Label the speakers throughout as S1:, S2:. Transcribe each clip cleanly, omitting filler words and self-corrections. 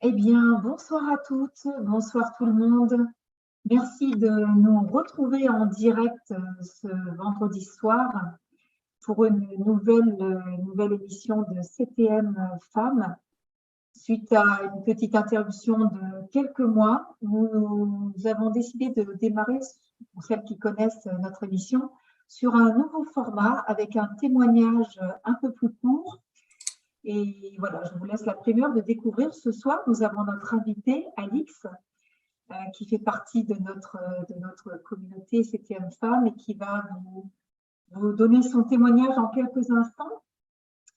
S1: Eh bien, bonsoir à toutes, bonsoir tout le monde. Merci de nous retrouver en direct ce vendredi soir pour une nouvelle émission de CTM Femmes. Suite à une petite interruption de quelques mois, nous avons décidé de démarrer, pour celles qui connaissent notre émission, sur un nouveau format avec un témoignage un peu plus court. Et voilà, je vous laisse la primeur de découvrir. Ce soir, nous avons notre invité, Alix, qui fait partie de notre communauté CTM Femmes et qui va vous donner son témoignage en quelques instants.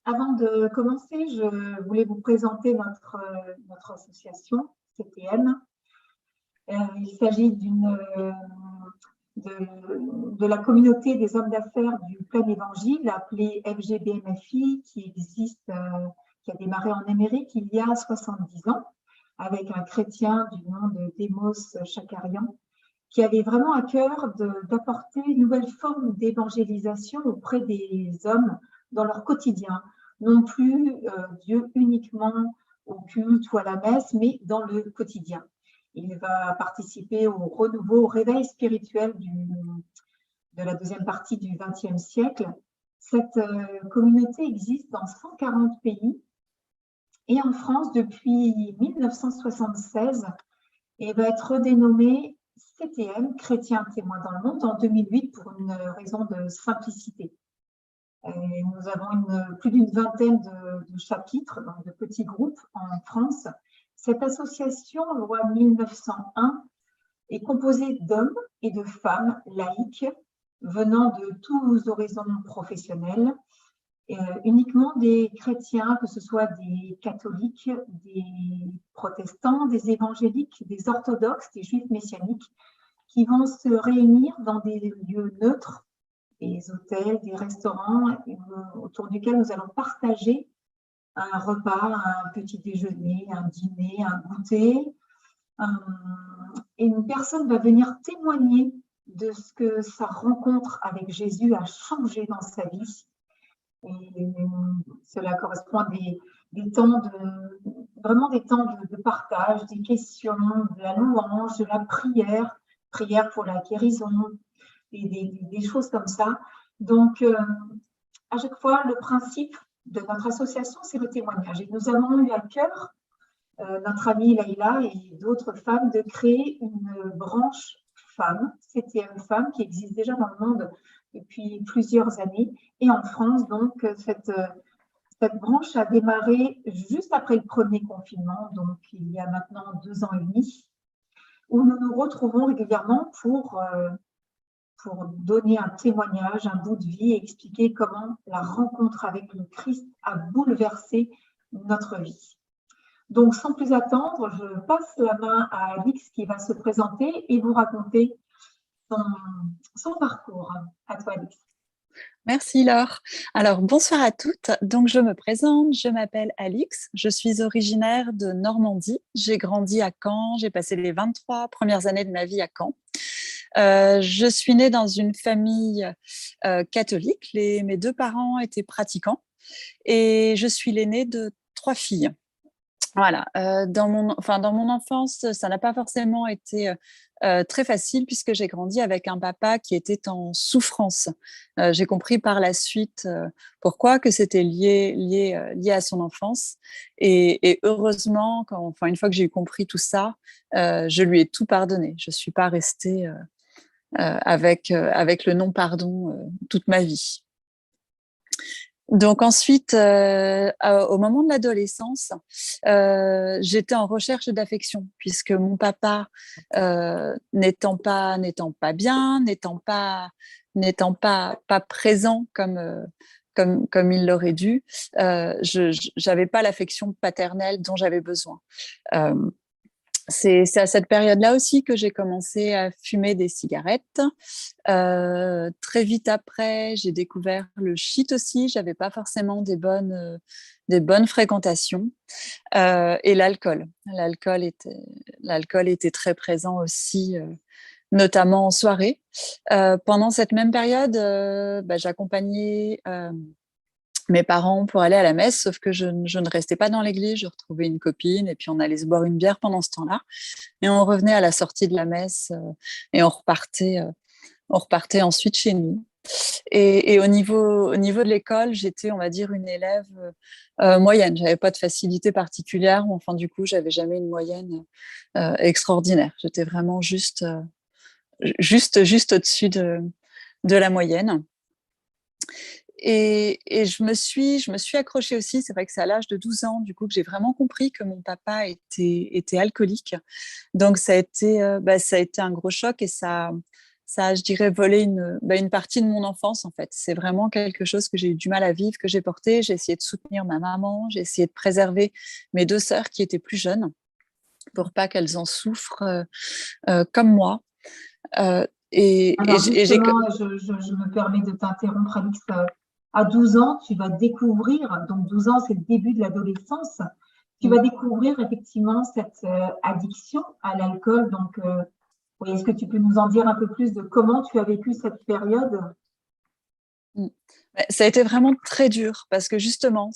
S1: Avant de commencer, je voulais vous présenter notre association CTM. Il s'agit de la communauté des hommes d'affaires du plein évangile, appelée FGBMFI, qui a démarré en Amérique il y a 70 ans, avec un chrétien du nom de Démos Chakarian, qui avait vraiment à cœur d'apporter une nouvelle forme d'évangélisation auprès des hommes dans leur quotidien. Non plus Dieu uniquement au culte ou à la messe, mais dans le quotidien. Il va participer au renouveau, au réveil spirituel de la deuxième partie du XXe siècle. Cette communauté existe dans 140 pays et en France depuis 1976 et va être redénommée CTM, Chrétiens témoins dans le monde, en 2008 pour une raison de simplicité. Nous avons plus d'une vingtaine de chapitres, donc de petits groupes en France. Cette association, loi 1901, est composée d'hommes et de femmes laïques venant de tous horizons professionnels, uniquement des chrétiens, que ce soit des catholiques, des protestants, des évangéliques, des orthodoxes, des juifs messianiques, qui vont se réunir dans des lieux neutres, des hôtels, des restaurants, autour duquel nous allons partager un repas, un petit déjeuner, un dîner, un goûter. Et une personne va venir témoigner de ce que sa rencontre avec Jésus a changé dans sa vie. Et cela correspond à des temps vraiment des temps de partage, des questions, de la louange, de la prière pour la guérison, des choses comme ça. Donc, à chaque fois, le principe de notre association, c'est le témoignage. Et nous avons eu à cœur, notre amie Laïla et d'autres femmes, de créer une branche femmes, CTM Femmes, qui existe déjà dans le monde depuis plusieurs années. Et en France, donc, cette branche a démarré juste après le premier confinement, donc il y a maintenant 2 ans et demi, où nous nous retrouvons régulièrement pour donner un témoignage, un bout de vie et expliquer comment la rencontre avec le Christ a bouleversé notre vie. Donc, sans plus attendre, je passe la main à Alix qui va se présenter et vous raconter son parcours. À toi, Alix.
S2: Merci Laure. Alors bonsoir à toutes. Donc je me présente, je m'appelle Alix, je suis originaire de Normandie. J'ai grandi à Caen, j'ai passé les 23 premières années de ma vie à Caen. Je suis née dans une famille catholique. Mes 2 parents étaient pratiquants et je suis l'aînée de 3 filles. Voilà. Dans mon enfance, ça n'a pas forcément été très facile puisque j'ai grandi avec un papa qui était en souffrance. J'ai compris par la suite pourquoi, que c'était lié à son enfance. Et heureusement, une fois que j'ai compris tout ça, je lui ai tout pardonné. Je ne suis pas restée avec le non-pardon toute ma vie. Donc ensuite, au moment de l'adolescence, j'étais en recherche d'affection puisque mon papa, n'étant pas bien, n'étant pas présent comme il l'aurait dû, j'avais pas l'affection paternelle dont j'avais besoin. C'est à cette période-là aussi que j'ai commencé à fumer des cigarettes. Très vite après, j'ai découvert le shit aussi. J'avais pas forcément des bonnes fréquentations. Et l'alcool. L'alcool était très présent aussi, notamment en soirée. Pendant cette même période, j'accompagnais mes parents pour aller à la messe, sauf que je ne restais pas dans l'église, je retrouvais une copine et puis on allait se boire une bière pendant ce temps-là. Et on revenait à la sortie de la messe et on repartait ensuite chez nous. Et au niveau de l'école, j'étais, on va dire, une élève moyenne. J'avais pas de facilité particulière, mais enfin, du coup, j'avais jamais une moyenne extraordinaire. J'étais vraiment juste au-dessus de la moyenne. Et je me suis accrochée aussi. C'est vrai que c'est à l'âge de 12 ans, du coup, que j'ai vraiment compris que mon papa était alcoolique. Donc, ça a été un gros choc et ça a, je dirais, volé une partie de mon enfance, en fait. C'est vraiment quelque chose que j'ai eu du mal à vivre, que j'ai porté. J'ai essayé de soutenir ma maman, j'ai essayé de préserver mes deux sœurs qui étaient plus jeunes pour pas qu'elles en souffrent comme moi. Euh,
S1: Alors justement, je me permets de t'interrompre, Alix. À 12 ans, tu vas découvrir, donc 12 ans, c'est le début de l'adolescence, tu vas découvrir effectivement cette addiction à l'alcool. Donc, oui, est-ce que tu peux nous en dire un peu plus de comment tu as vécu cette période?
S2: Ça a été vraiment très dur parce que justement,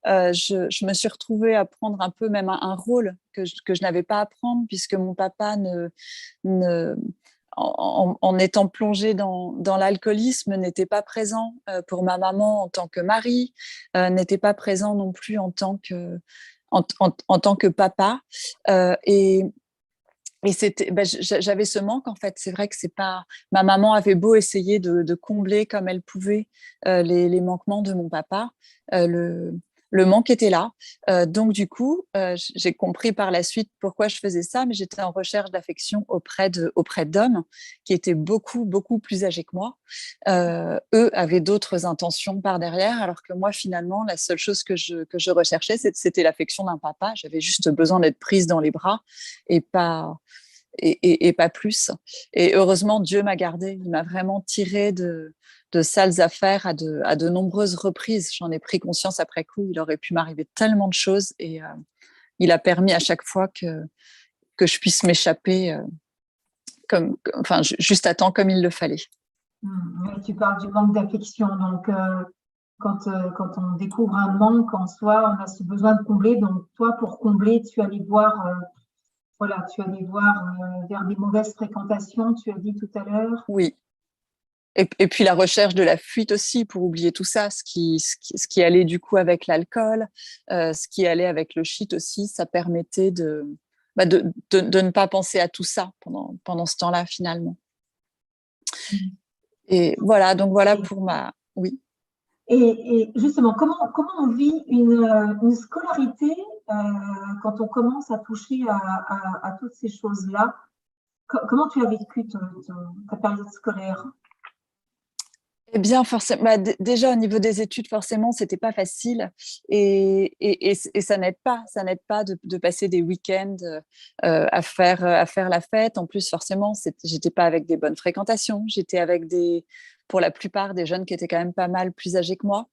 S2: je me suis retrouvée à prendre un peu même un rôle que je n'avais pas à prendre puisque mon papa ne, en étant plongé dans l'alcoolisme, n'était pas présent pour ma maman en tant que mari, n'était pas présent non plus en tant que papa. Et j'avais ce manque en fait. C'est vrai que c'est pas. Ma maman avait beau essayer de combler comme elle pouvait les manquements de mon papa, euh, le, le manque était là. Donc du coup, j'ai compris par la suite pourquoi je faisais ça, mais j'étais en recherche d'affection auprès d'hommes qui étaient beaucoup plus âgés que moi. Eux avaient d'autres intentions par derrière, alors que moi finalement, la seule chose que je recherchais, c'était l'affection d'un papa. J'avais juste besoin d'être prise dans les bras et pas et pas plus. Et heureusement, Dieu m'a gardée. Il m'a vraiment tirée de sales affaires à de nombreuses reprises. J'en ai pris conscience après coup. Il aurait pu m'arriver tellement de choses et il a permis à chaque fois que je puisse m'échapper enfin, juste à temps comme il le fallait.
S1: Oui, tu parles du manque d'affection. Donc, quand on découvre un manque en soi, on a ce besoin de combler. Donc, toi, pour combler, tu allais voir, voilà, tu allais voir vers des mauvaises fréquentations, tu as dit tout à l'heure.
S2: Oui. Et puis la recherche de la fuite aussi pour oublier tout ça, ce qui allait du coup avec l'alcool, ce qui allait avec le shit aussi, ça permettait de ne pas penser à tout ça pendant ce temps-là finalement. Et voilà, donc voilà pour ma... Oui.
S1: Et justement, comment on vit une scolarité euh, quand on commence à toucher à toutes ces choses-là? Comment tu as vécu ta période scolaire?
S2: Eh bien, forcément, déjà au niveau des études, forcément, c'était pas facile et ça n'aide pas de passer des week-ends à faire la fête. En plus, forcément, j'étais pas avec des bonnes fréquentations. J'étais avec pour la plupart, des jeunes qui étaient quand même pas mal plus âgés que moi.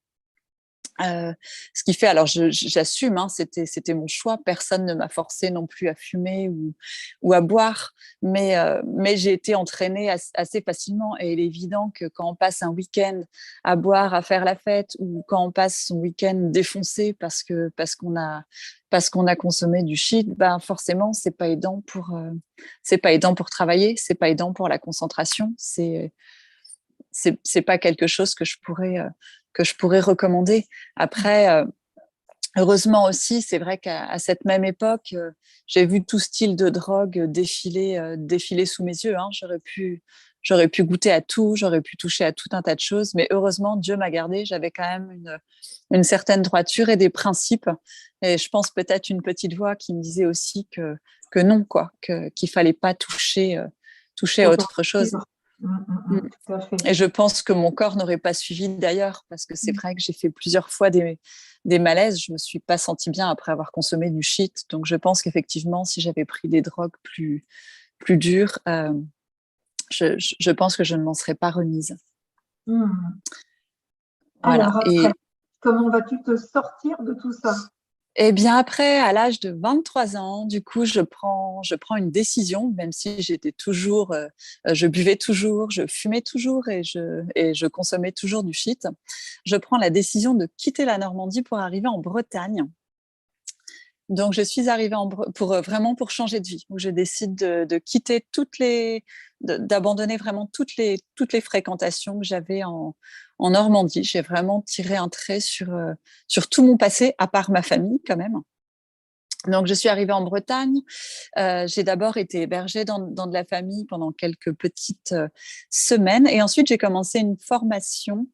S2: Ce qui fait, alors j'assume, hein, c'était mon choix. Personne ne m'a forcé non plus à fumer ou à boire, mais j'ai été entraînée assez facilement. Et il est évident que quand on passe un week-end à boire, à faire la fête, ou quand on passe son week-end défoncé parce qu'on a consommé du shit, ben forcément c'est pas aidant pour travailler, c'est pas aidant pour la concentration. C'est pas quelque chose que je pourrais recommander. Après, heureusement aussi, c'est vrai qu'à cette même époque, j'ai vu tout style de drogue défiler sous mes yeux. Hein. J'aurais pu goûter à tout, j'aurais pu toucher à tout un tas de choses, mais heureusement, Dieu m'a gardée. J'avais quand même une certaine droiture et des principes. Et je pense peut-être une petite voix qui me disait aussi que non, quoi, qu'il fallait pas toucher à autre chose.
S1: Tout à fait.
S2: Et je pense que mon corps n'aurait pas suivi d'ailleurs, parce que c'est vrai que j'ai fait plusieurs fois des malaises. Je me suis pas sentie bien après avoir consommé du shit. Donc je pense qu'effectivement, si j'avais pris des drogues plus dures, je pense que je ne m'en serais pas remise.
S1: Hmm.
S2: Voilà.
S1: Alors après, comment vas-tu te sortir de tout ça?
S2: Et bien après, à l'âge de 23 ans, du coup, je prends une décision, même si j'étais toujours, je buvais toujours, je fumais toujours et je consommais toujours du shit. Je prends la décision de quitter la Normandie pour arriver en Bretagne. Donc, je suis arrivée pour vraiment pour changer de vie, où je décide de quitter d'abandonner vraiment toutes les fréquentations que j'avais en Normandie. J'ai vraiment tiré un trait sur tout mon passé, à part ma famille quand même. Donc, je suis arrivée en Bretagne. J'ai d'abord été hébergée dans de la famille pendant quelques petites semaines. Et ensuite, j'ai commencé une formation.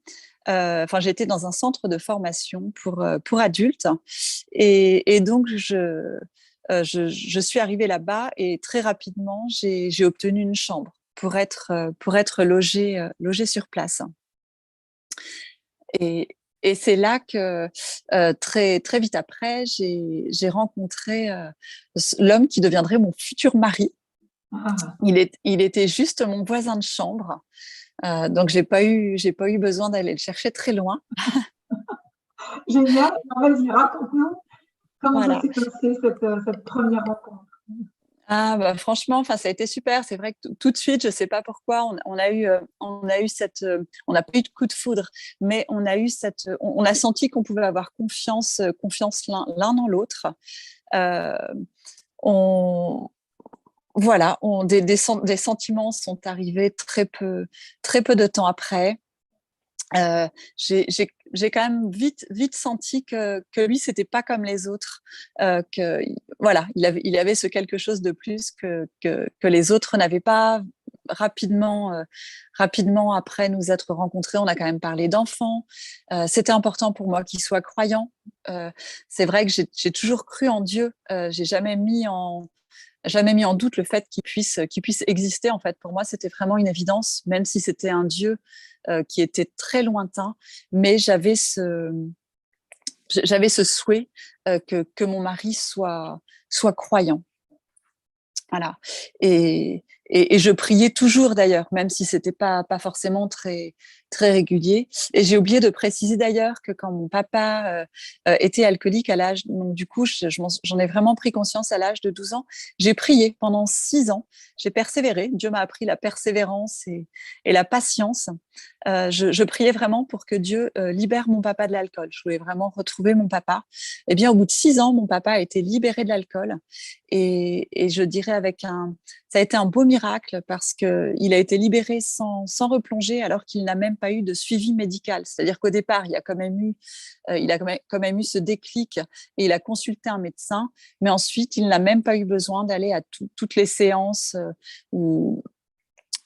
S2: Enfin, j'étais dans un centre de formation pour adultes. Et donc, je suis arrivée là-bas et très rapidement, j'ai obtenu une chambre pour être logée sur place. Et, et c'est là que très, très vite après, j'ai rencontré l'homme qui deviendrait mon futur mari.
S1: Ah,
S2: Il était juste mon voisin de chambre. Donc, j'ai pas eu besoin d'aller le chercher très loin.
S1: génial. Alors, vas-y, raconte-nous comment ça
S2: Voilà.
S1: s'est passé cette première rencontre.
S2: Ah bah franchement, enfin ça a été super. C'est vrai que tout de suite, je sais pas pourquoi, on a eu on n'a pas eu de coup de foudre, mais on a senti qu'on pouvait avoir confiance l'un dans l'autre. Euh, on, voilà, des sentiments sont arrivés très peu de temps après. Euh, j'ai quand même vite senti que lui, c'était pas comme les autres, que voilà, il avait ce quelque chose de plus que les autres n'avaient pas. Rapidement après nous être rencontrés, on a quand même parlé d'enfants. C'était important pour moi qu'il soit croyant. C'est vrai que j'ai toujours cru en Dieu. J'ai jamais mis en doute le fait qu'il puisse exister. En fait, pour moi, c'était vraiment une évidence, même si c'était un Dieu qui était très lointain. Mais j'avais ce souhait que mon mari soit croyant. Voilà. Et je priais toujours d'ailleurs, même si c'était pas forcément très, très régulier. Et j'ai oublié de préciser d'ailleurs que quand mon papa était alcoolique à l'âge, donc du coup, j'en ai vraiment pris conscience à l'âge de 12 ans. J'ai prié pendant 6 ans. J'ai persévéré. Dieu m'a appris la persévérance et la patience. Je priais vraiment pour que Dieu libère mon papa de l'alcool. Je voulais vraiment retrouver mon papa. Et bien, au bout de 6 ans, mon papa a été libéré de l'alcool. Et je dirais ça a été un beau miracle parce qu'il a été libéré sans replonger alors qu'il n'a même pas eu de suivi médical. C'est-à-dire qu'au départ, il a quand même eu ce déclic et il a consulté un médecin, mais ensuite, il n'a même pas eu besoin d'aller à toutes les séances ou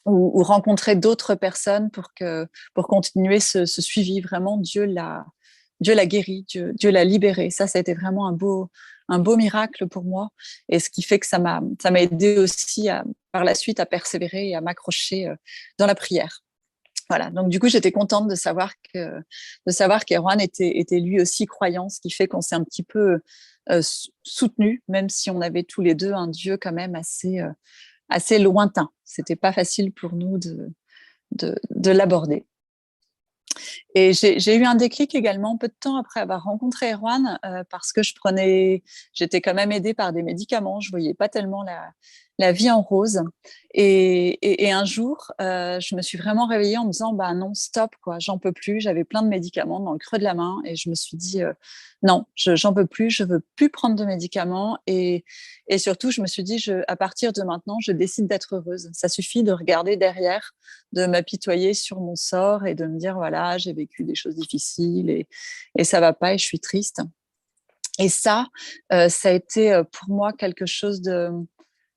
S2: rencontrer d'autres personnes pour continuer ce suivi. Vraiment, Dieu l'a guéri, Dieu l'a libéré. Ça a été vraiment un beau miracle pour moi. Et ce qui fait que ça m'a aidé aussi par la suite à persévérer et à m'accrocher dans la prière. Voilà. Donc, du coup, j'étais contente de savoir qu'Erwan était lui aussi croyant, ce qui fait qu'on s'est un petit peu soutenus, même si on avait tous les deux un Dieu quand même assez lointain. C'était pas facile pour nous de l'aborder. Et j'ai eu un déclic également peu de temps après avoir rencontré Erwan parce que j'étais quand même aidée par des médicaments. Je voyais pas tellement la vie en rose. Et un jour, je me suis vraiment réveillée en me disant, bah non, stop, quoi, j'en peux plus. J'avais plein de médicaments dans le creux de la main et je me suis dit, non, j'en peux plus, je veux plus prendre de médicaments. Et surtout, je me suis dit, à partir de maintenant, je décide d'être heureuse. Ça suffit de regarder derrière, de m'apitoyer sur mon sort et de me dire, voilà, j'ai vécu des choses difficiles et ça va pas et je suis triste. Et ça a été pour moi quelque chose de...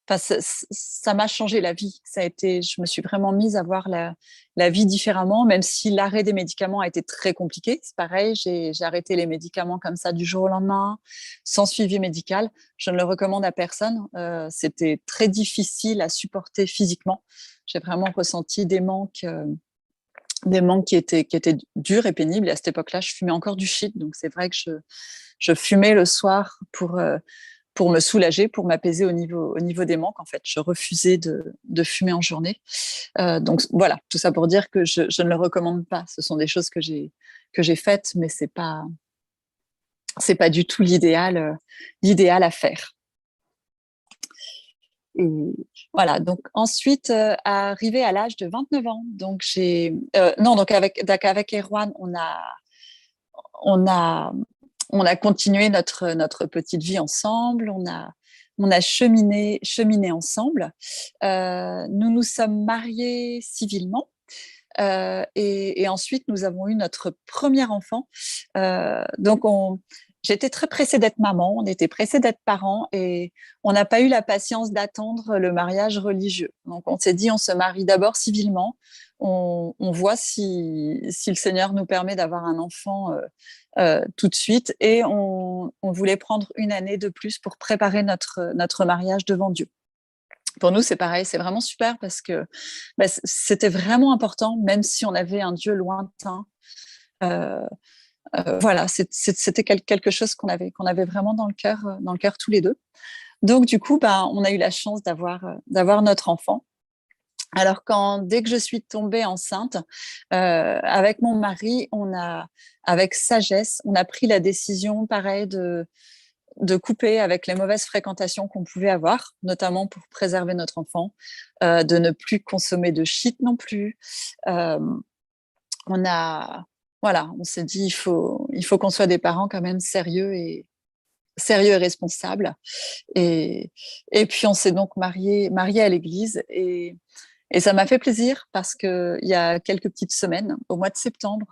S2: Enfin, ça m'a changé la vie. Je me suis vraiment mise à voir la vie différemment, même si l'arrêt des médicaments a été très compliqué. C'est pareil, j'ai arrêté les médicaments comme ça du jour au lendemain, sans suivi médical. Je ne le recommande à personne. C'était très difficile à supporter physiquement. J'ai vraiment ressenti des manques qui étaient durs et pénibles. Et à cette époque-là, je fumais encore du shit. Donc, c'est vrai que je fumais le soir pour me soulager, pour m'apaiser au niveau des manques. En fait, je refusais de fumer en journée. Donc, voilà, tout ça pour dire que je ne le recommande pas. Ce sont des choses que j'ai faites, mais c'est pas du tout l'idéal à faire. Et voilà, donc ensuite, arrivé à l'âge de 29 ans, donc non, donc avec Erwan, on a, on a continué notre petite vie ensemble, on a cheminé ensemble. Nous nous sommes mariés civilement. Et ensuite, nous avons eu notre premier enfant. Donc, j'étais très pressée d'être maman, on était pressés d'être parents et on n'a pas eu la patience d'attendre le mariage religieux. Donc, on s'est dit, on se marie d'abord civilement, on voit si le Seigneur nous permet d'avoir un enfant tout de suite et on voulait prendre une année de plus pour préparer notre mariage devant Dieu. Pour nous, c'est pareil, c'est vraiment super parce que c'était vraiment important, même si on avait un Dieu lointain. Euh, voilà, c'était quelque chose qu'on avait vraiment dans le cœur tous les deux. Donc, du coup, on a eu la chance d'avoir notre enfant. Alors, dès que je suis tombée enceinte, avec mon mari, avec sagesse, on a pris la décision, pareil, de couper avec les mauvaises fréquentations qu'on pouvait avoir, notamment pour préserver notre enfant, de ne plus consommer de shit non plus. Euh, on s'est dit, il faut qu'on soit des parents quand même sérieux et responsables. Et puis, on s'est donc mariés à l'église et ça m'a fait plaisir parce qu'il y a quelques petites semaines, au mois de septembre,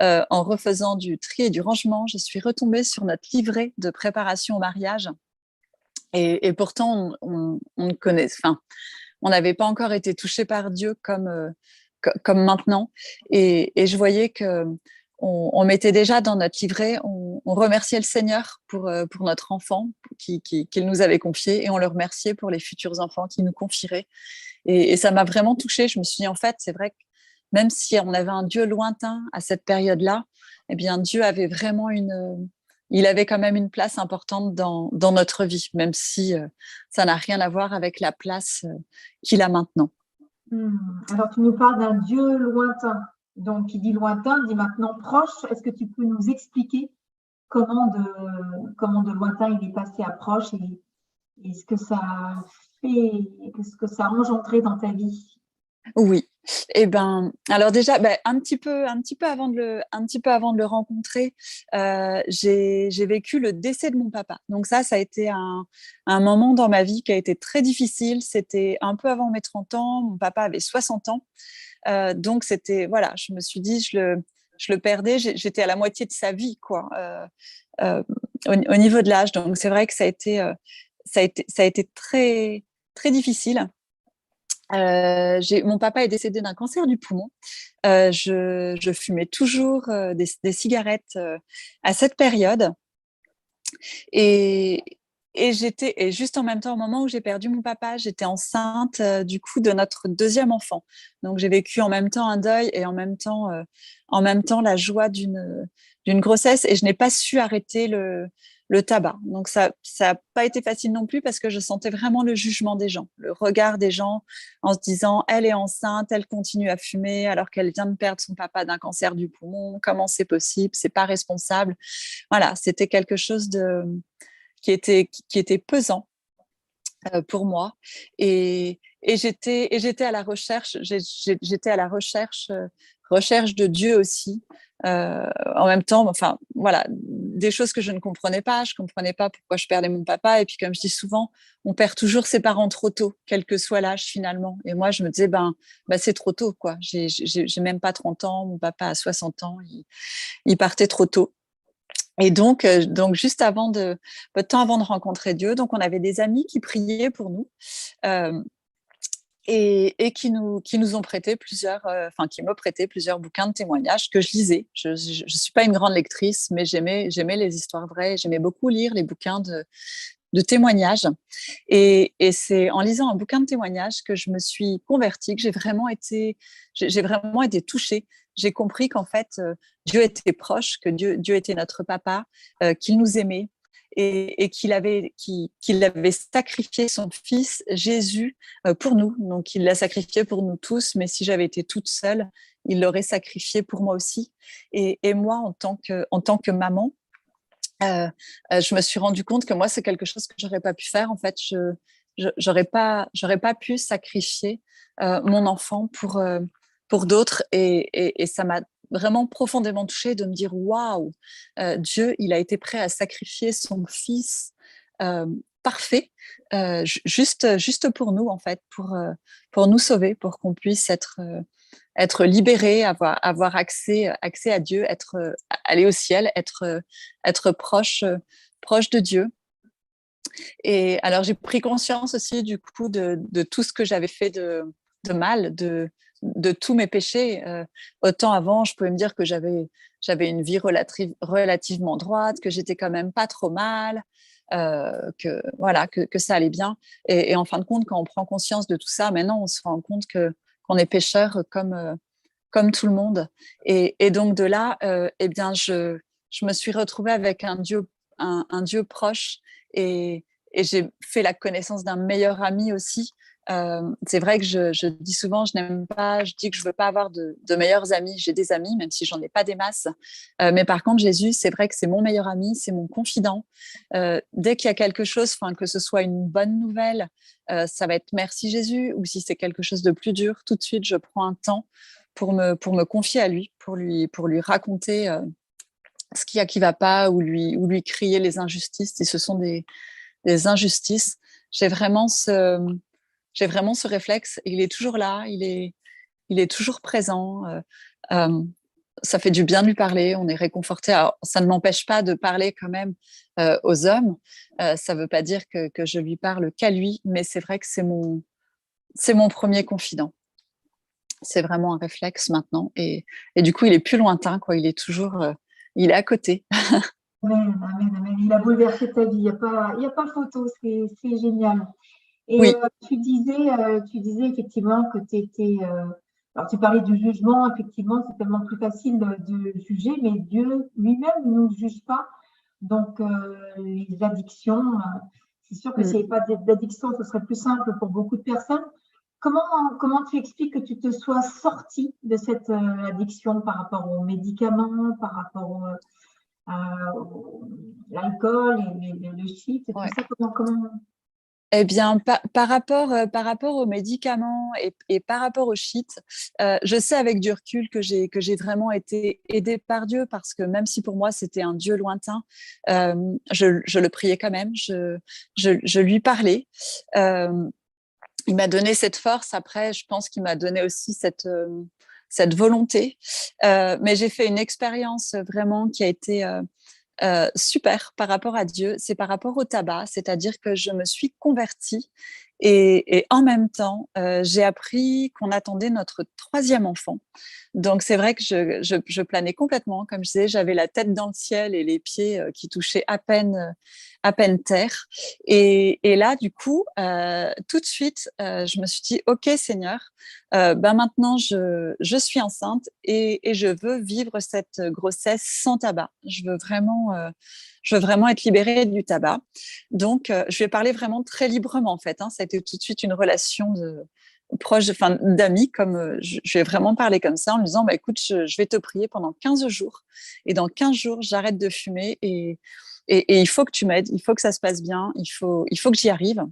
S2: en refaisant du tri et du rangement, je suis retombée sur notre livret de préparation au mariage. Et pourtant, on n'avait pas encore été touché par Dieu comme maintenant. Et je voyais que on mettait déjà dans notre livret, on remerciait le Seigneur pour notre enfant qu'il nous avait confié et on le remerciait pour les futurs enfants qu'il nous confierait. Et ça m'a vraiment touchée. Je me suis dit, en fait, c'est vrai que même si on avait un Dieu lointain à cette période-là, eh bien, Dieu avait vraiment il avait quand même une place importante dans notre vie, même si ça n'a rien à voir avec la place qu'il a maintenant.
S1: Alors, tu nous parles d'un Dieu lointain. Donc, qui dit lointain, dit maintenant proche. Est-ce que tu peux nous expliquer comment de lointain il est passé à proche et ce que ça a fait, ce que ça a engendré dans ta vie?
S2: Oui. Alors déjà, un petit peu avant de le rencontrer, j'ai vécu le décès de mon papa. Donc ça a été un moment dans ma vie qui a été très difficile. C'était un peu avant mes 30 ans. Mon papa avait 60 ans. Donc c'était, voilà, je me suis dit, je le perdais. J'étais à la moitié de sa vie, quoi, au niveau de l'âge. Donc c'est vrai que ça a été très, très difficile. Mon papa est décédé d'un cancer du poumon. Je fumais toujours des cigarettes à cette période. Et, et juste en même temps, au moment où j'ai perdu mon papa, j'étais enceinte du coup de notre deuxième enfant. Donc j'ai vécu en même temps un deuil et en même temps la joie d'une grossesse. Et je n'ai pas su arrêter le tabac. Donc ça n'a pas été facile non plus parce que je sentais vraiment le jugement des gens, le regard des gens en se disant, elle est enceinte, elle continue à fumer alors qu'elle vient de perdre son papa d'un cancer du poumon. Comment c'est possible? C'est pas responsable. Voilà, c'était quelque chose qui était pesant pour moi. Et j'étais à la recherche, j'étais à la recherche de Dieu aussi. En même temps, enfin, voilà, des choses que je ne comprenais pas. Je comprenais pas pourquoi je perdais mon papa. Et puis, comme je dis souvent, on perd toujours ses parents trop tôt, quel que soit l'âge finalement. Et moi, je me disais, c'est trop tôt, quoi. J'ai même pas 30 ans, mon papa a 60 ans, il partait trop tôt. Et donc juste peu de temps avant de rencontrer Dieu, donc on avait des amis qui priaient pour nous euh, et qui nous ont prêté qui m'ont prêté plusieurs bouquins de témoignages que je lisais. Je suis pas une grande lectrice, mais j'aimais les histoires vraies. J'aimais beaucoup lire les bouquins de témoignages. Et c'est en lisant un bouquin de témoignages que je me suis convertie, que j'ai vraiment été touchée. J'ai compris qu'en fait, Dieu était proche, que Dieu était notre papa, qu'il nous aimait et qu'il avait sacrifié son fils Jésus pour nous. Donc, il l'a sacrifié pour nous tous, mais si j'avais été toute seule, il l'aurait sacrifié pour moi aussi. Et moi, en tant que maman, je me suis rendu compte que moi, c'est quelque chose que j'aurais pas pu faire. En fait, j'aurais pas pu sacrifier mon enfant pour d'autres. Et ça m'a vraiment profondément touchée de me dire, waouh, Dieu, il a été prêt à sacrifier son fils parfait, juste pour nous, en fait, pour nous sauver, pour qu'on puisse être libéré, avoir accès à Dieu, aller au ciel, être proche de Dieu. Et alors, j'ai pris conscience aussi, du coup, de tout ce que j'avais fait de mal, de tous mes péchés. Autant avant, je pouvais me dire que j'avais une vie relativement droite, que j'étais quand même pas trop mal, que, voilà, que ça allait bien. Et en fin de compte, quand on prend conscience de tout ça, maintenant, on se rend compte qu'on est pécheur comme tout le monde. Et donc, de là, eh bien, je me suis retrouvée avec un Dieu proche, et, et j'ai fait la connaissance d'un meilleur ami aussi. C'est vrai que je dis souvent, je dis que je veux pas avoir de meilleurs amis. J'ai des amis, même si j'en ai pas des masses. Mais par contre, Jésus, c'est vrai que c'est mon meilleur ami, c'est mon confident. Dès qu'il y a quelque chose, enfin, que ce soit une bonne nouvelle, ça va être merci Jésus, ou si c'est quelque chose de plus dur, tout de suite, je prends un temps pour me confier à lui, pour lui raconter ce qu'il y a qui va pas, ou lui crier les injustices, si ce sont des injustices. J'ai vraiment ce, j'ai vraiment ce réflexe. Il est toujours là, il est toujours présent. Euh, Ça fait du bien de lui parler, on est réconforté. Alors, ça ne m'empêche pas de parler quand même aux hommes. Ça ne veut pas dire que je lui parle qu'à lui, mais c'est vrai que c'est mon premier confident. C'est vraiment un réflexe maintenant. Et du coup, il est plus lointain, quoi. Il est à côté.
S1: Amen, amen, amen. Il a bouleversé ta vie. Il y a pas photo. C'est génial. Et
S2: Oui,
S1: tu disais effectivement que tu étais. Alors, tu parlais du jugement. Effectivement, c'est tellement plus facile de juger, mais Dieu lui-même ne nous juge pas. Donc, les addictions, c'est sûr que s'il n'y avait pas d'addiction, ce serait plus simple pour beaucoup de personnes. Comment, comment tu expliques que tu te sois sorti de cette addiction par rapport aux médicaments, par rapport l'alcool et le shit et tout
S2: ouais.
S1: ça? Comment...
S2: Eh bien, par rapport aux médicaments et par rapport au shit, je sais avec du recul que j'ai vraiment été aidée par Dieu, parce que même si pour moi c'était un Dieu lointain, je le priais quand même, je lui parlais. Euh, il m'a donné cette force. Après, je pense qu'il m'a donné aussi cette volonté. Mais j'ai fait une expérience vraiment qui a été super par rapport à Dieu. C'est par rapport au tabac, c'est-à-dire que je me suis convertie, et en même temps, j'ai appris qu'on attendait notre troisième enfant. Donc c'est vrai que je planais complètement, comme je disais, j'avais la tête dans le ciel et les pieds qui touchaient à peine terre. Et là, du coup, tout de suite, je me suis dit, OK Seigneur, ben maintenant je suis enceinte, et je veux vivre cette grossesse sans tabac. Je veux vraiment être libérée du tabac. Donc, je vais parler vraiment très librement, en fait. Hein. Ça a été tout de suite une relation proche, enfin, d'amis, comme je vais vraiment parler comme ça, en lui disant, bah, écoute, je vais te prier pendant 15 jours. Et dans 15 jours, j'arrête de fumer, et il faut que tu m'aides, il faut que ça se passe bien, il faut que j'y arrive.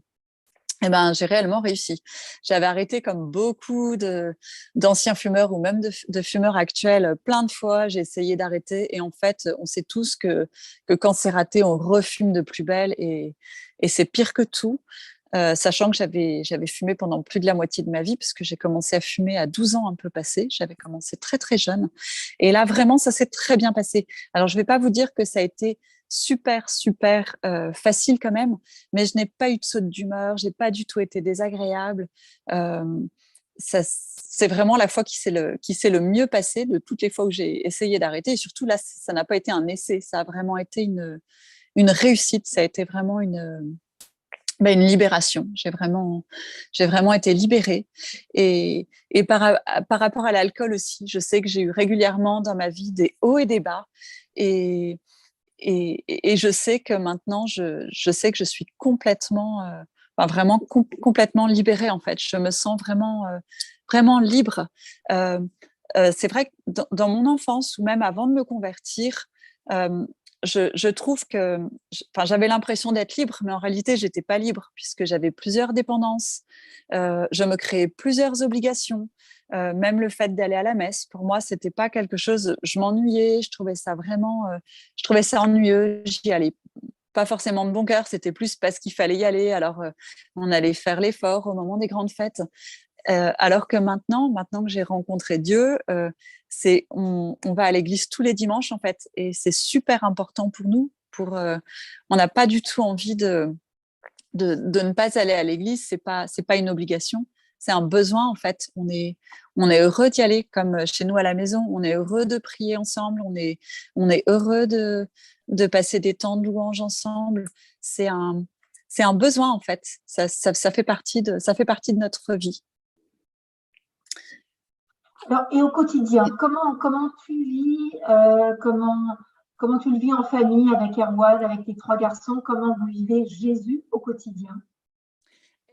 S2: Eh ben, j'ai réellement réussi. J'avais arrêté, comme beaucoup d'anciens fumeurs, ou même de fumeurs actuels, plein de fois. J'ai essayé d'arrêter, et en fait, on sait tous que quand c'est raté, on refume de plus belle, et c'est pire que tout. Sachant que j'avais fumé pendant plus de la moitié de ma vie, parce que j'ai commencé à fumer à 12 ans un peu passé. J'avais commencé très très jeune. Et là, vraiment, ça s'est très bien passé. Alors, je ne vais pas vous dire que ça a été super facile quand même, mais je n'ai pas eu de saute d'humeur, j'ai pas du tout été désagréable. Euh, c'est vraiment la fois qui s'est le mieux passé de toutes les fois où j'ai essayé d'arrêter. Et surtout là, ça n'a pas été un essai, ça a vraiment été une réussite. Ça a été vraiment une libération. J'ai vraiment été libérée. Et par rapport à l'alcool aussi, je sais que j'ai eu régulièrement dans ma vie des hauts et des bas. Et, et je sais que maintenant, je sais que je suis complètement, enfin, vraiment complètement libérée, en fait. Je me sens vraiment libre. Euh, c'est vrai que dans mon enfance, ou même avant de me convertir, je trouve que j'avais l'impression d'être libre, mais en réalité, j'étais pas libre puisque j'avais plusieurs dépendances. Je me créais plusieurs obligations. Même le fait d'aller à la messe, pour moi, c'était pas quelque chose. Je m'ennuyais, je trouvais ça ennuyeux. J'y allais pas forcément de bon cœur, c'était plus parce qu'il fallait y aller. Alors, on allait faire l'effort au moment des grandes fêtes. Alors que maintenant que j'ai rencontré Dieu, on va à l'église tous les dimanches en fait, et c'est super important pour nous. On n'a pas du tout envie de ne pas aller à l'église. C'est pas une obligation, c'est un besoin en fait. On est heureux d'y aller, comme chez nous à la maison. On est heureux de prier ensemble. On est heureux de passer des temps de louange ensemble. C'est un c'est un besoin en fait. Ça ça fait partie de notre vie.
S1: Alors, et au quotidien, comment tu vis, comment tu le vis en famille avec Erwan, avec tes trois garçons? Comment vous vivez Jésus au quotidien?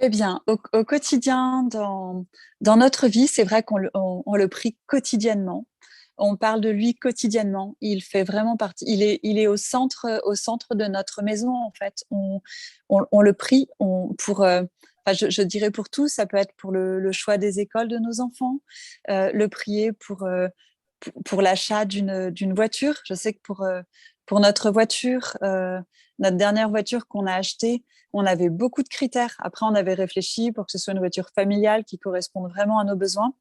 S2: Eh bien, au quotidien, dans notre vie, c'est vrai on le prie quotidiennement. On parle de lui quotidiennement. Il fait vraiment partie. Il est au centre de notre maison en fait. On le prie. Enfin, je dirais pour tout. Ça peut être pour le choix des écoles de nos enfants, le prier pour l'achat d'une voiture. Je sais que pour notre voiture, notre dernière voiture qu'on a achetée, on avait beaucoup de critères. Après, on avait réfléchi pour que ce soit une voiture familiale qui corresponde vraiment à nos besoins.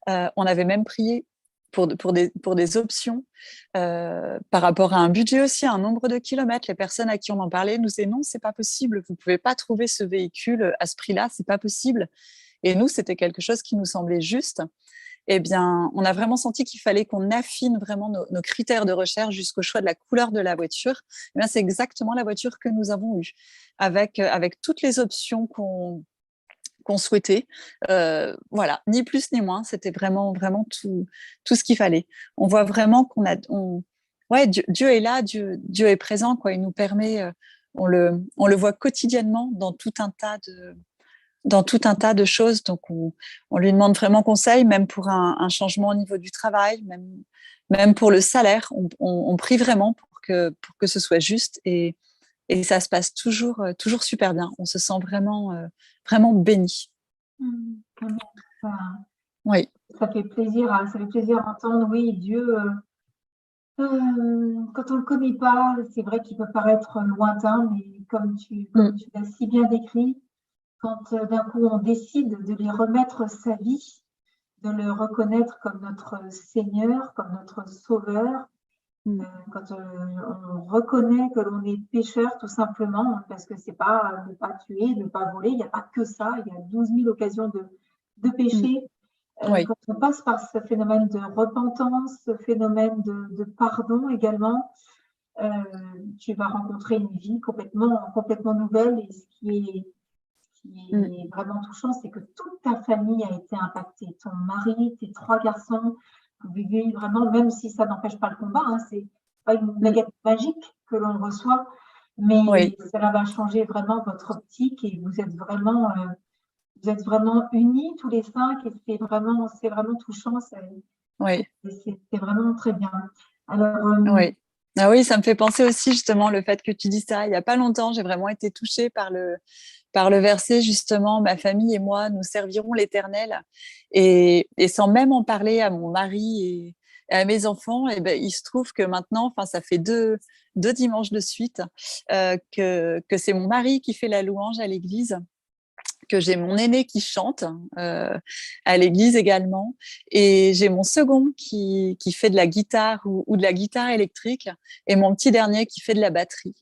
S2: On avait même prié pour des options par rapport à un budget aussi, un nombre de kilomètres. Les personnes à qui on en parlait nous disaient non, c'est pas possible. Vous pouvez pas trouver ce véhicule à ce prix-là, c'est pas possible. Et nous, c'était quelque chose qui nous semblait juste. Eh bien, on a vraiment senti qu'il fallait qu'on affine vraiment nos critères de recherche jusqu'au choix de la couleur de la voiture. Eh bien, c'est exactement la voiture que nous avons eue, avec toutes les options qu'on souhaitait. Voilà, ni plus ni moins. C'était vraiment tout ce qu'il fallait. On voit vraiment ouais, Dieu est là, Dieu est présent, quoi. Il nous permet, on le voit quotidiennement dans tout un tas de choses. Donc, on lui demande vraiment conseil, même pour un changement au niveau du travail, même pour le salaire. On prie vraiment pour que ce soit juste, et ça se passe toujours super bien. On se sent vraiment béni.
S1: Amen. Ça,
S2: Oui.
S1: ça fait plaisir, hein, ça fait plaisir d'entendre, oui, Dieu. Quand on ne le connaît pas, c'est vrai qu'il peut paraître lointain, mais comme tu l'as si bien décrit, quand d'un coup on décide de lui remettre sa vie, de le reconnaître comme notre Seigneur, comme notre Sauveur, quand on reconnaît que l'on est pécheur tout simplement, parce que c'est pas ne pas tuer, ne pas voler, il n'y a pas que ça, il y a 12 000 occasions de pécher.
S2: Oui.
S1: Quand on passe par ce phénomène de repentance, ce phénomène de pardon également, tu vas rencontrer une vie complètement nouvelle. Et ce qui est vraiment touchant, c'est que toute ta famille a été impactée. Ton mari, tes trois garçons, vous vivez vraiment, même si ça n'empêche pas le combat, hein, c'est pas une baguette magique que l'on reçoit, mais
S2: Oui.
S1: cela va changer vraiment votre optique et vous êtes vraiment unis tous les cinq et c'est vraiment touchant.
S2: Oui.
S1: C'est vraiment très bien. Alors,
S2: Oui. Ah oui, ça me fait penser aussi justement le fait que tu dis ça. Il n'y a pas longtemps, j'ai vraiment été touchée par le verset justement, ma famille et moi, nous servirons l'Éternel. Et sans même en parler à mon mari et à mes enfants, et ben, il se trouve que maintenant, enfin, ça fait deux dimanches de suite que c'est mon mari qui fait la louange à l'église, que j'ai mon aîné qui chante à l'église également, et j'ai mon second qui fait de la guitare ou de la guitare électrique, et mon petit dernier qui fait de la batterie.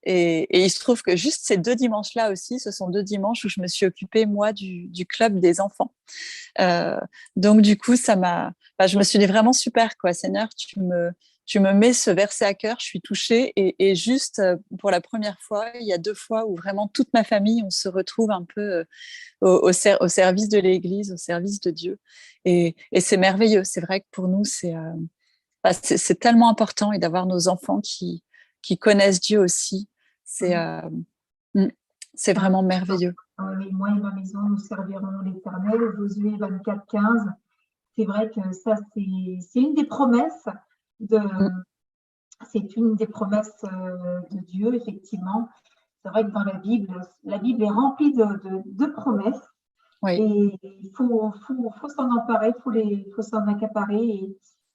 S2: Et il se trouve que juste ces deux dimanches-là aussi, ce sont deux dimanches où je me suis occupée, moi, du club des enfants. Euh, donc, du coup, je me suis dit vraiment super, quoi. Seigneur, tu me mets ce verset à cœur, je suis touchée. Et juste pour la première fois, il y a deux fois où vraiment toute ma famille, on se retrouve un peu au service de l'Église, au service de Dieu. Et c'est merveilleux. C'est vrai que pour nous, c'est tellement important, et d'avoir nos enfants qui connaissent Dieu aussi. C'est mm, c'est vraiment merveilleux.
S1: oui, moi et ma maison, nous servirons l'Éternel. Josué 24, 15. C'est vrai que ça, c'est une des promesses de,
S2: Mm,
S1: c'est une des promesses de Dieu, effectivement. C'est vrai que dans la Bible est remplie de promesses
S2: Oui.
S1: et il faut s'en emparer, faut s'en accaparer.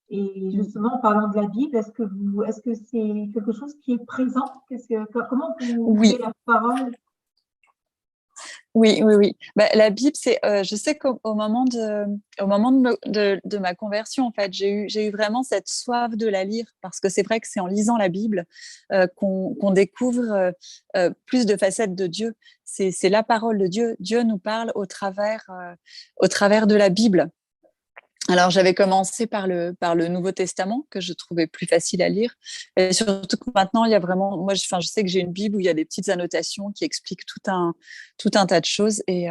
S1: Et justement, en parlant de la Bible, est-ce que c'est quelque chose qui est présent? Comment vous vivez
S2: Oui,
S1: la parole?
S2: oui, oui, oui. Bah, la Bible, je sais qu'au moment de ma conversion, en fait, j'ai eu vraiment cette soif de la lire parce que c'est vrai que c'est en lisant la Bible qu'on découvre plus de facettes de Dieu. C'est la parole de Dieu. Dieu nous parle au travers de la Bible. Alors, j'avais commencé par le Nouveau Testament, que je trouvais plus facile à lire. Et surtout que maintenant, il y a vraiment, moi, je sais que j'ai une Bible où il y a des petites annotations qui expliquent tout un tas de choses et,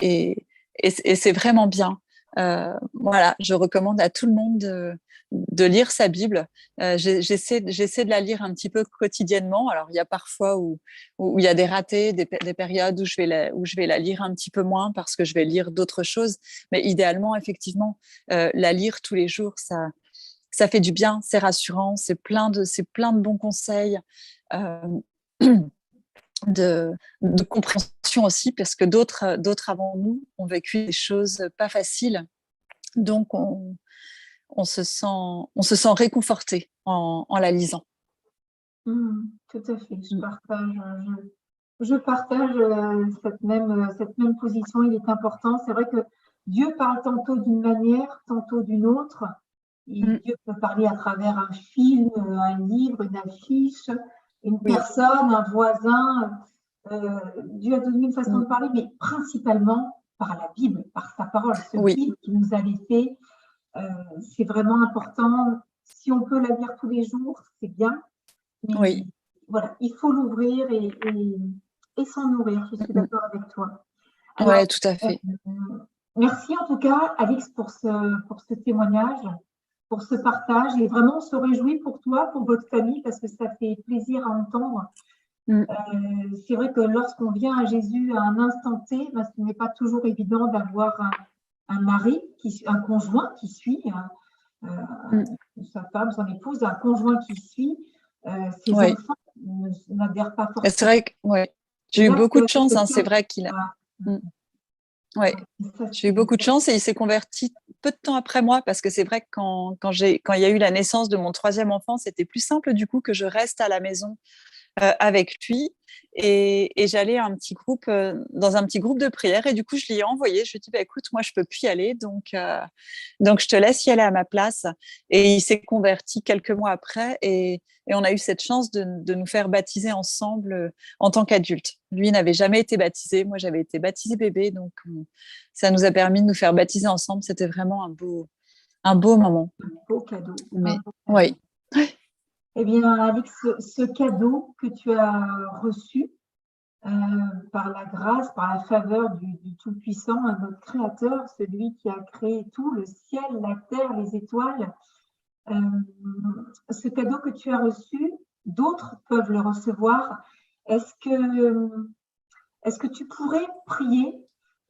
S2: et c'est vraiment bien. Voilà, je recommande à tout le monde de lire sa Bible. J'essaie de la lire un petit peu quotidiennement. Alors, il y a parfois où il y a des ratés, des périodes où je vais la lire un petit peu moins parce que je vais lire d'autres choses. Mais idéalement, effectivement, la lire tous les jours, ça fait du bien, c'est rassurant, c'est plein de bons conseils. Euh, de compréhension aussi, parce que d'autres avant nous ont vécu des choses pas faciles. Donc, on se sent réconforté en la lisant.
S1: Tout à fait,
S2: Mm.
S1: je partage cette même position. Il est important. C'est vrai que Dieu parle tantôt d'une manière, tantôt d'une autre.
S2: Mm.
S1: Dieu peut parler à travers un film, un livre, une affiche, une
S2: Oui.
S1: personne, un voisin. Dieu a donné une façon
S2: Mm.
S1: de parler, mais principalement par la Bible, par sa parole, ce
S2: Oui.
S1: guide qui nous a laissé. Euh, c'est vraiment important. Si on peut la lire tous les jours, c'est bien. Mais
S2: Oui.
S1: voilà, il faut l'ouvrir et s'en nourrir. Je suis
S2: Mm.
S1: d'accord avec toi. Alors,
S2: Ouais, tout à
S1: euh,
S2: fait.
S1: merci en tout cas, Alix, pour ce témoignage, pour ce partage. Et vraiment, on se réjouit pour toi, pour votre famille, parce que ça fait plaisir à entendre.
S2: Mm.
S1: C'est vrai que lorsqu'on vient à Jésus à un instant T, ben, ce n'est pas toujours évident d'avoir un mari, un conjoint qui suit,
S2: Mm.
S1: sa femme, son épouse, un conjoint qui suit. Ses
S2: Ouais.
S1: enfants n'adhèrent pas
S2: Et c'est
S1: forcément.
S2: vrai que ouais.
S1: Et
S2: J'ai eu
S1: là,
S2: beaucoup
S1: tu
S2: de
S1: as
S2: chance, hein, c'est
S1: quelqu'un.
S2: vrai qu'il a.
S1: Voilà.
S2: Mm. Ouais.
S1: Ça,
S2: J'ai eu beaucoup de
S1: ça,
S2: chance et il s'est converti peu de temps après moi parce que c'est vrai que quand il y a eu la naissance de mon troisième enfant, c'était plus simple du coup que je reste à la maison avec lui et j'allais dans un petit groupe de prière et du coup je lui ai envoyé, je lui ai dit bah, écoute moi je peux plus y aller donc je te laisse y aller à ma place et il s'est converti quelques mois après et on a eu cette chance de nous faire baptiser ensemble en tant qu'adultes. Lui n'avait jamais été baptisé, moi j'avais été baptisée bébé donc ça nous a permis de nous faire baptiser ensemble, c'était vraiment un beau moment.
S1: un beau cadeau. Un
S2: Mais
S1: beau cadeau.
S2: oui,
S1: Eh bien, Alix, ce cadeau que tu as reçu euh, par la grâce, par la faveur du Tout-Puissant, notre Créateur, celui qui a créé tout, le ciel, la terre, les étoiles, euh, ce cadeau que tu as reçu, d'autres peuvent le recevoir. Est-ce que, est-ce que tu pourrais prier?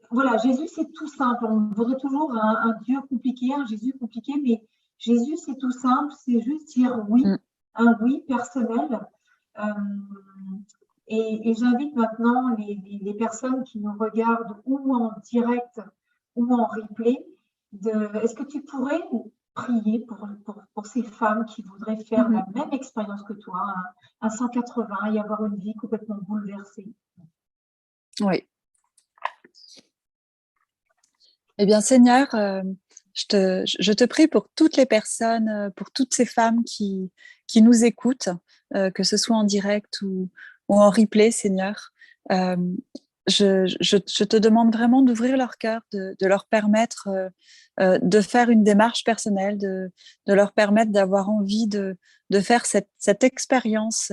S1: Voilà, Jésus, c'est tout simple. On voudrait toujours un Dieu compliqué, un Jésus compliqué, mais Jésus, c'est tout simple. C'est juste dire oui,
S2: mm,
S1: un oui personnel. Euh, et j'invite maintenant les personnes qui nous regardent ou en direct ou en replay, est-ce que tu pourrais prier pour ces femmes qui voudraient faire
S2: mhm,
S1: la même expérience que toi, un 180 et avoir une vie complètement bouleversée?
S2: oui. Eh bien, Seigneur, je te prie pour toutes les personnes, pour toutes ces femmes qui nous écoutent, que ce soit en direct ou en replay, Seigneur. Euh, je te demande vraiment d'ouvrir leur cœur, de leur permettre de faire une démarche personnelle, de leur permettre d'avoir envie de faire cette expérience.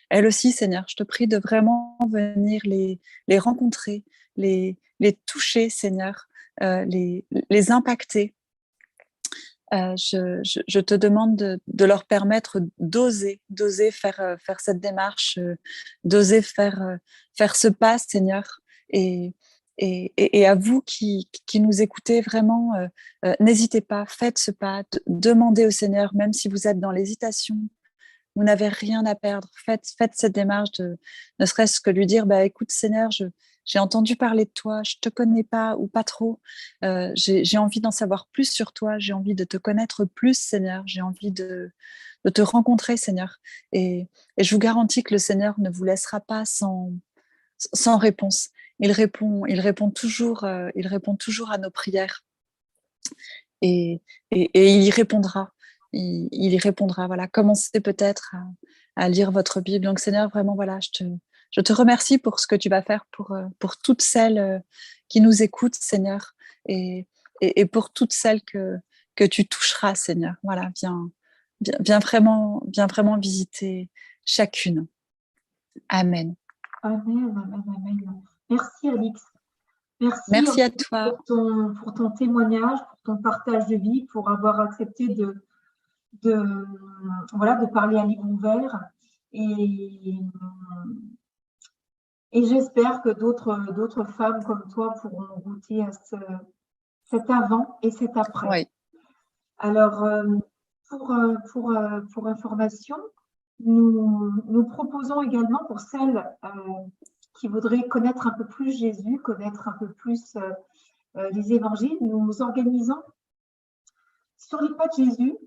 S2: Elles aussi, Seigneur, je te prie de vraiment venir les rencontrer, les toucher, Seigneur les impacter. Je te demande de leur permettre d'oser faire cette démarche, d'oser faire ce pas, Seigneur. Et, et à vous qui nous écoutez, vraiment, n'hésitez pas, faites ce pas, demandez au Seigneur, même si vous êtes dans l'hésitation, vous n'avez rien à perdre. Faites cette démarche de ne serait-ce que lui dire, écoute Seigneur, j'ai entendu parler de toi, je te connais pas ou pas trop, j'ai envie d'en savoir plus sur toi, j'ai envie de te connaître plus Seigneur, j'ai envie de te rencontrer Seigneur. Et je vous garantis que le Seigneur ne vous laissera pas sans réponse. Il répond toujours à nos prières et il y répondra. Il y répondra. Voilà, commencez peut-être à lire votre Bible. Donc Seigneur, vraiment, voilà, je te remercie pour ce que tu vas faire pour toutes celles qui nous écoutent, Seigneur, et pour toutes celles que tu toucheras, Seigneur. Voilà, viens vraiment visiter chacune. Amen.
S1: Amen, amen, amen. Merci, Alix. Merci
S2: Merci à toi.
S1: pour ton témoignage, pour ton partage de vie, pour avoir accepté voilà, de parler à livre ouvert. Et j'espère que d'autres femmes comme toi pourront goûter à cet avant et cet après.
S2: Oui.
S1: Alors, pour information, nous proposons également pour celles qui voudraient connaître un peu plus Jésus, connaître un peu plus les évangiles, nous organisons sur les pas de Jésus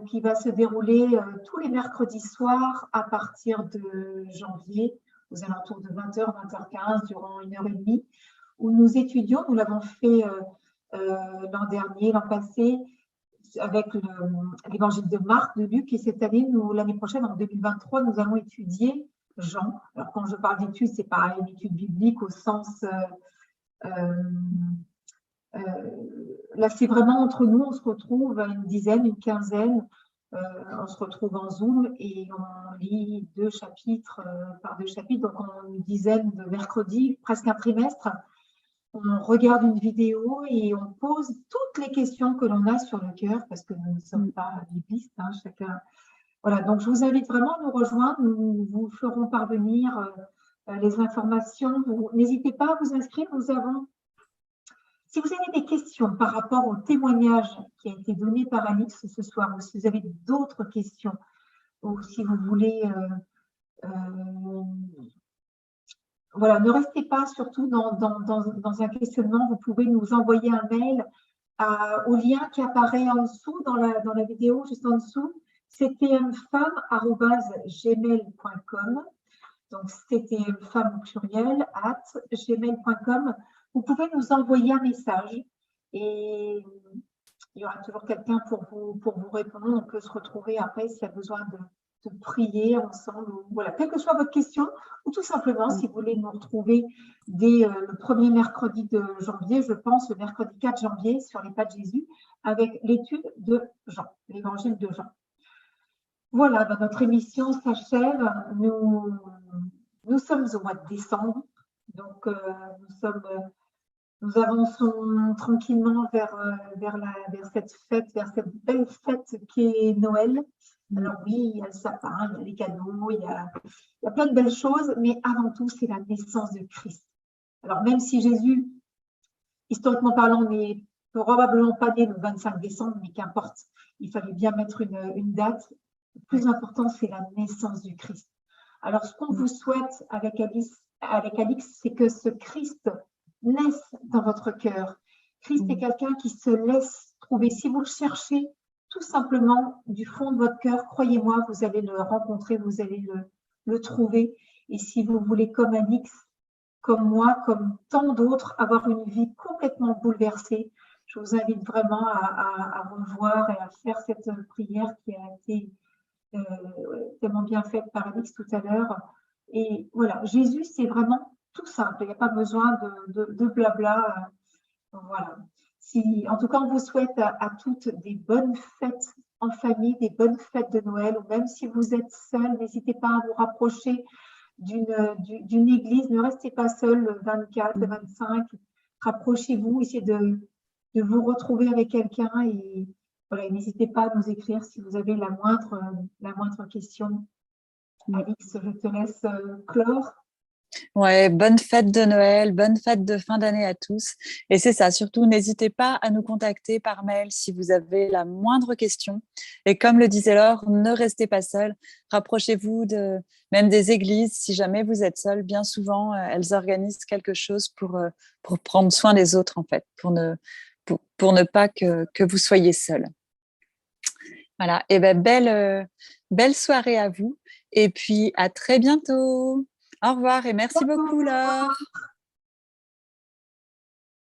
S1: qui va se dérouler tous les mercredis soirs à partir de janvier, aux alentours de 20h, 20h15, durant 1h30, où nous étudions, nous l'avons fait l'an dernier, l'an passé, avec l'évangile de Marc, de Luc, et cette année, l'année prochaine, en 2023, nous allons étudier Jean. Alors, quand je parle d'étude, ce n'est pas une étude biblique au sens... là, c'est vraiment entre nous, on se retrouve à une dizaine, une quinzaine, on se retrouve en Zoom et on lit 2 chapitres par 2 chapitres, donc en une dizaine de mercredis, presque un trimestre. On regarde une vidéo et on pose toutes les questions que l'on a sur le cœur, parce que nous ne sommes pas biblistes, hein, chacun. Voilà, donc je vous invite vraiment à nous rejoindre. Nous vous ferons parvenir les informations. N'hésitez pas à vous inscrire. Si vous avez des questions par rapport au témoignage qui a été donné par Alix ce soir, ou si vous avez d'autres questions, ou si vous voulez... voilà, ne restez pas surtout dans un questionnement. Vous pouvez nous envoyer un mail au lien qui apparaît en dessous dans la vidéo, juste en dessous, ctmfemme@gmail.com. Donc, ctmfemme au pluriel @gmail.com. Vous pouvez nous envoyer un message et il y aura toujours quelqu'un pour vous répondre. On peut se retrouver après s'il y a besoin de prier ensemble. Voilà, quelle que soit votre question, ou tout simplement, si vous voulez nous retrouver dès le premier mercredi de janvier, je pense, le mercredi 4 janvier, sur les pas de Jésus, avec l'étude de Jean, l'évangile de Jean. Voilà, notre émission s'achève. Nous sommes au mois de décembre, donc nous avançons tranquillement vers cette fête, vers cette belle fête qui est Noël. Alors oui, il y a le sapin, il y a les cadeaux, il y a plein de belles choses, mais avant tout, c'est la naissance de Christ. Alors même si Jésus, historiquement parlant, n'est probablement pas né le 25 décembre, mais qu'importe, il fallait bien mettre une date. Le plus important, c'est la naissance du Christ. Alors, ce qu'on vous souhaite avec Alix, c'est que ce Christ naisse dans votre cœur. Christ est quelqu'un qui se laisse trouver. Si vous le cherchez tout simplement du fond de votre cœur, croyez-moi, vous allez le rencontrer, vous allez le trouver. Et si vous voulez, comme Alix, comme moi, comme tant d'autres, avoir une vie complètement bouleversée, je vous invite vraiment à revoir et à faire cette prière qui a été tellement bien faite par Alix tout à l'heure. Et voilà, Jésus, c'est vraiment tout simple. Il n'y a pas besoin de blabla. Voilà. En tout cas, on vous souhaite à toutes des bonnes fêtes en famille, des bonnes fêtes de Noël, ou même si vous êtes seul, n'hésitez pas à vous rapprocher d'une église. Ne restez pas seul le 24, le 25. Rapprochez-vous, essayez de vous retrouver avec quelqu'un et voilà, n'hésitez pas à nous écrire si vous avez la moindre question. Alix, je te laisse clore.
S2: Ouais, bonne fête de Noël, bonne fête de fin d'année à tous. Et c'est ça, surtout, n'hésitez pas à nous contacter par mail si vous avez la moindre question. Et comme le disait Laure, ne restez pas seul. Rapprochez-vous même des églises si jamais vous êtes seul. Bien souvent, elles organisent quelque chose pour prendre soin des autres, en fait, pour ne pas que vous soyez seul. Voilà. Et ben, belle soirée à vous. Et puis, à très bientôt. Au revoir et merci beaucoup, Laure.